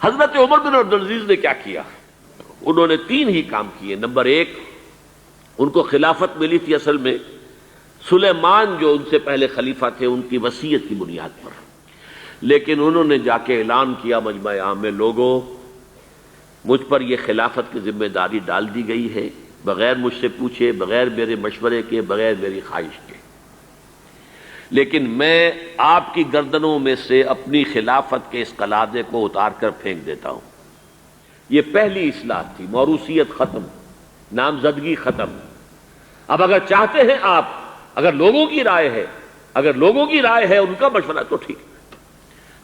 حضرت عمر بن عبدالعزیز نے کیا کیا؟ انہوں نے 3 ہی کام کیے۔ نمبر 1، ان کو خلافت ملی تھی اصل میں سلیمان جو ان سے پہلے خلیفہ تھے ان کی وصیت کی بنیاد پر، لیکن انہوں نے جا کے اعلان کیا مجمع عام میں، لوگوں مجھ پر یہ خلافت کی ذمہ داری ڈال دی گئی ہے، بغیر مجھ سے پوچھے، بغیر میرے مشورے کے، بغیر میری خواہش کے، لیکن میں آپ کی گردنوں میں سے اپنی خلافت کے اس قلادے کو اتار کر پھینک دیتا ہوں۔ یہ پہلی اصلاح تھی، موروثیت ختم، نامزدگی ختم۔ اب اگر چاہتے ہیں آپ، اگر لوگوں کی رائے ہے ان کا مشورہ تو ٹھیک۔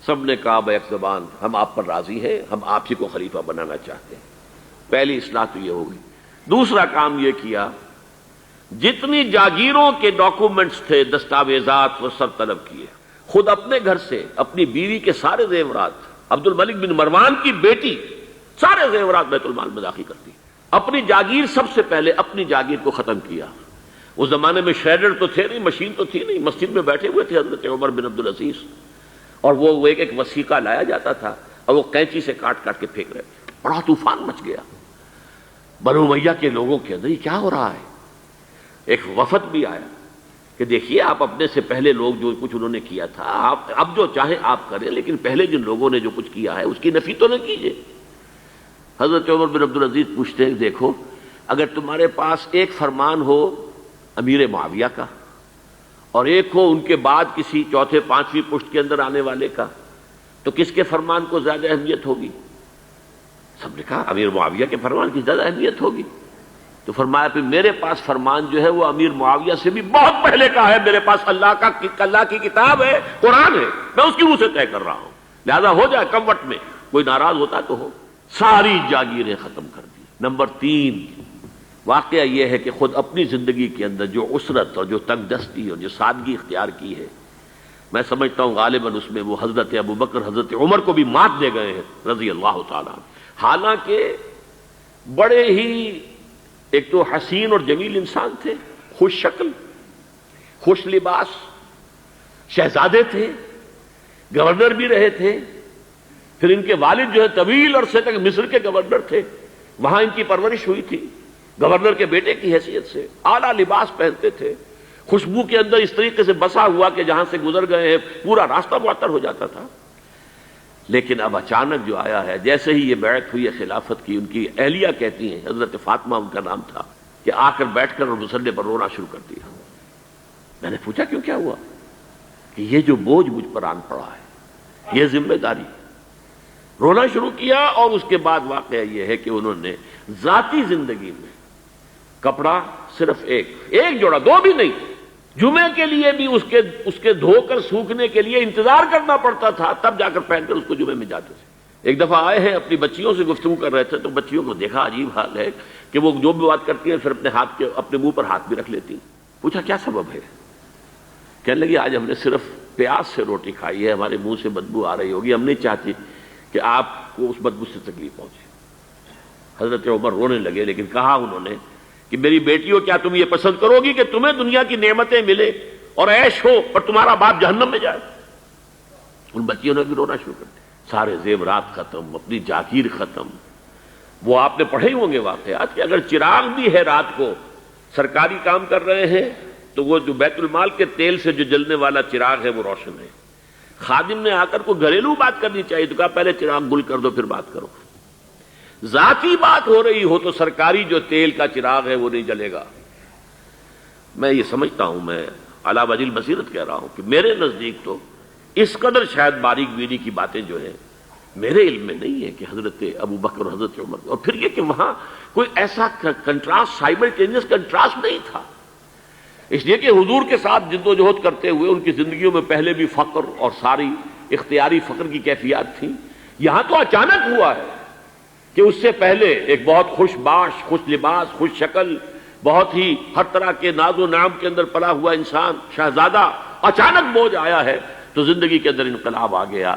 سب نے کہا بیک زبان ہم آپ پر راضی ہیں، ہم آپ ہی کو خلیفہ بنانا چاہتے ہیں۔ پہلی اصلاح تو یہ ہوگی۔ دوسرا کام یہ کیا، جتنی جاگیروں کے ڈاکومنٹس تھے، دستاویزات، وہ سب طلب کیے۔ خود اپنے گھر سے اپنی بیوی کے سارے زیورات، عبد الملک بن مروان کی بیٹی سارے زیورات بیت المال میں داخل کرتی۔ اپنی جاگیر سب سے پہلے اپنی جاگیر کو ختم کیا۔ اس زمانے میں شریڈر تو تھے نہیں، مشین تو تھی نہیں، مسجد میں بیٹھے ہوئے تھے حضرت عمر بن عبدالعزیز، اور وہ ایک وثیقہ لایا جاتا تھا اور وہ قینچی سے کاٹ کاٹ کے پھینک رہے تھے۔ بڑا طوفان مچ گیا بنو امیہ کے لوگوں کے اندر، یہ کیا ہو رہا ہے؟ ایک وفد بھی آیا کہ دیکھیے آپ اپنے سے پہلے لوگ جو کچھ انہوں نے کیا تھا، آپ اب جو چاہیں آپ کریں، لیکن پہلے جن لوگوں نے جو کچھ کیا ہے اس کی نفی تو نہ کیجیے۔ حضرت عمر بن عبدالعزیز پوچھتے ہیں دیکھو اگر تمہارے پاس ایک فرمان ہو امیر معاویہ کا اور ایک ہو ان کے بعد کسی چوتھے پانچویں پشت کے اندر آنے والے کا، تو کس کے فرمان کو زیادہ اہمیت ہوگی؟ سب نے کہا امیر معاویہ کے فرمان کی زیادہ اہمیت ہوگی۔ تو فرمایا پھر میرے پاس فرمان جو ہے وہ امیر معاویہ سے بھی بہت پہلے کا ہے، میرے پاس اللہ کی کتاب ہے، قرآن ہے، میں اس کی روح سے طے کر رہا ہوں، لہذا ہو جائے کم وقت میں، کوئی ناراض ہوتا تو ہو۔ ساری جاگیریں ختم کر دی۔ نمبر 3، واقعہ یہ ہے کہ خود اپنی زندگی کے اندر جو عسرت اور جو تنگ دستی اور جو سادگی اختیار کی ہے، میں سمجھتا ہوں غالباً اس میں وہ حضرت ابوبکر حضرت عمر کو بھی مات دے گئے ہیں رضی اللہ تعالیٰ عنہ۔ حالانکہ بڑے ہی ایک تو حسین اور جمیل انسان تھے، خوش شکل، خوش لباس، شہزادے تھے، گورنر بھی رہے تھے، پھر ان کے والد جو ہے طویل عرصے تک مصر کے گورنر تھے، وہاں ان کی پرورش ہوئی تھی گورنر کے بیٹے کی حیثیت سے، اعلیٰ لباس پہنتے تھے، خوشبو کے اندر اس طریقے سے بسا ہوا کہ جہاں سے گزر گئے ہیں پورا راستہ معطر ہو جاتا تھا۔ لیکن اب اچانک جو آیا ہے، جیسے ہی یہ بیعت ہوئی ہے خلافت کی، ان کی اہلیہ کہتی ہیں، حضرت فاطمہ ان کا نام تھا، کہ آ کر بیٹھ کر اور مصلے پر رونا شروع کر دیا۔ میں نے پوچھا کیوں، کیا ہوا؟ کہ یہ جو بوجھ مجھ پر آن پڑا ہے، یہ ذمہ داری، رونا شروع کیا۔ اور اس کے بعد واقعہ یہ ہے کہ انہوں نے ذاتی زندگی میں کپڑا صرف ایک جوڑا، 2 بھی نہیں، جمعے کے لیے بھی اس کے دھو کر سوکھنے کے لیے انتظار کرنا پڑتا تھا، تب جا کر پہن کر اس کو جمعے میں جاتے تھے۔ ایک دفعہ آئے ہیں اپنی بچیوں سے گفتگو کر رہے تھے، تو بچیوں کو دیکھا عجیب حال ہے کہ وہ جو بھی بات کرتی ہیں پھر اپنے منہ پر ہاتھ بھی رکھ لیتی ہیں۔ پوچھا کیا سبب ہے؟ کہنے لگی آج ہم نے صرف پیاز سے روٹی کھائی ہے، ہمارے منہ سے بدبو آ رہی ہوگی، ہم نہیں چاہتی کہ آپ کو اس بدبو سے تکلیف پہنچے۔ حضرت عمر رونے لگے، لیکن کہا انہوں نے کہ میری بیٹیوں کیا تم یہ پسند کرو گی کہ تمہیں دنیا کی نعمتیں ملے اور عیش ہو اور تمہارا باپ جہنم میں جائے؟ ان بچیوں نے بھی رونا شروع کر دیا۔ سارے زیورات ختم، اپنی جاگیر ختم۔ وہ آپ نے پڑھے ہی ہوں گے واقعات کہ اگر چراغ بھی ہے رات کو، سرکاری کام کر رہے ہیں تو وہ جو بیت المال کے تیل سے جو جلنے والا چراغ ہے وہ روشن ہے۔ خادم نے آ کر کوئی گھریلو بات کرنی چاہیے تو کہا پہلے چراغ گل کر دو پھر بات کرو۔ ذاتی بات ہو رہی ہو تو سرکاری جو تیل کا چراغ ہے وہ نہیں جلے گا۔ میں یہ سمجھتا ہوں، میں علی وجہ البصیرت کہہ رہا ہوں کہ میرے نزدیک تو اس قدر شاید باریک بینی کی باتیں جو ہیں میرے علم میں نہیں ہے کہ حضرت ابوبکر اور حضرت عمر، اور پھر یہ کہ وہاں کوئی ایسا کنٹراسٹ، سائملٹینیس کنٹراسٹ نہیں تھا، اس لیے کہ حضور کے ساتھ جد و جہد کرتے ہوئے ان کی زندگیوں میں پہلے بھی فقر اور ساری اختیاری فقر کی کیفیات تھیں۔ یہاں تو اچانک ہوا ہے کہ اس سے پہلے ایک بہت خوش باش، خوش لباس، خوش شکل، بہت ہی ہر طرح کے ناز و نعم کے اندر پلا ہوا انسان، شہزادہ، اچانک بوجھ آیا ہے تو زندگی کے اندر انقلاب آ گیا۔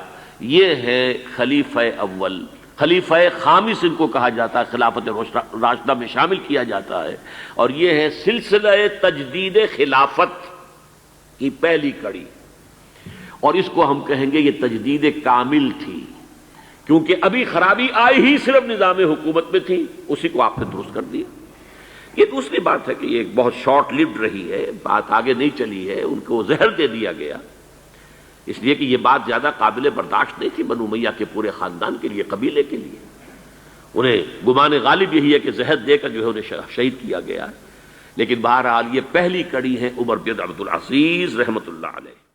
یہ ہے خلیفہ اول، خلیفہ خامس ان کو کہا جاتا ہے، خلافت راشدہ میں شامل کیا جاتا ہے، اور یہ ہے سلسلہ تجدید خلافت کی پہلی کڑی، اور اس کو ہم کہیں گے یہ تجدید کامل تھی، کیونکہ ابھی خرابی آئی ہی صرف نظام حکومت میں تھی، اسی کو آپ نے درست کر دیا۔ یہ دوسری بات ہے کہ یہ ایک بہت شارٹ لیوڈ رہی ہے، بات آگے نہیں چلی ہے، ان کو زہر دے دیا گیا، اس لیے کہ یہ بات زیادہ قابل برداشت نہیں تھی بنو امیہ کے پورے خاندان کے لیے، قبیلے کے لیے۔ انہیں گمان غالب یہی ہے کہ زہر دے کر جو ہے انہیں شہید کیا گیا ہے، لیکن بہرحال یہ پہلی کڑی ہے عمر بن عبد العزیز رحمۃ اللہ علیہ۔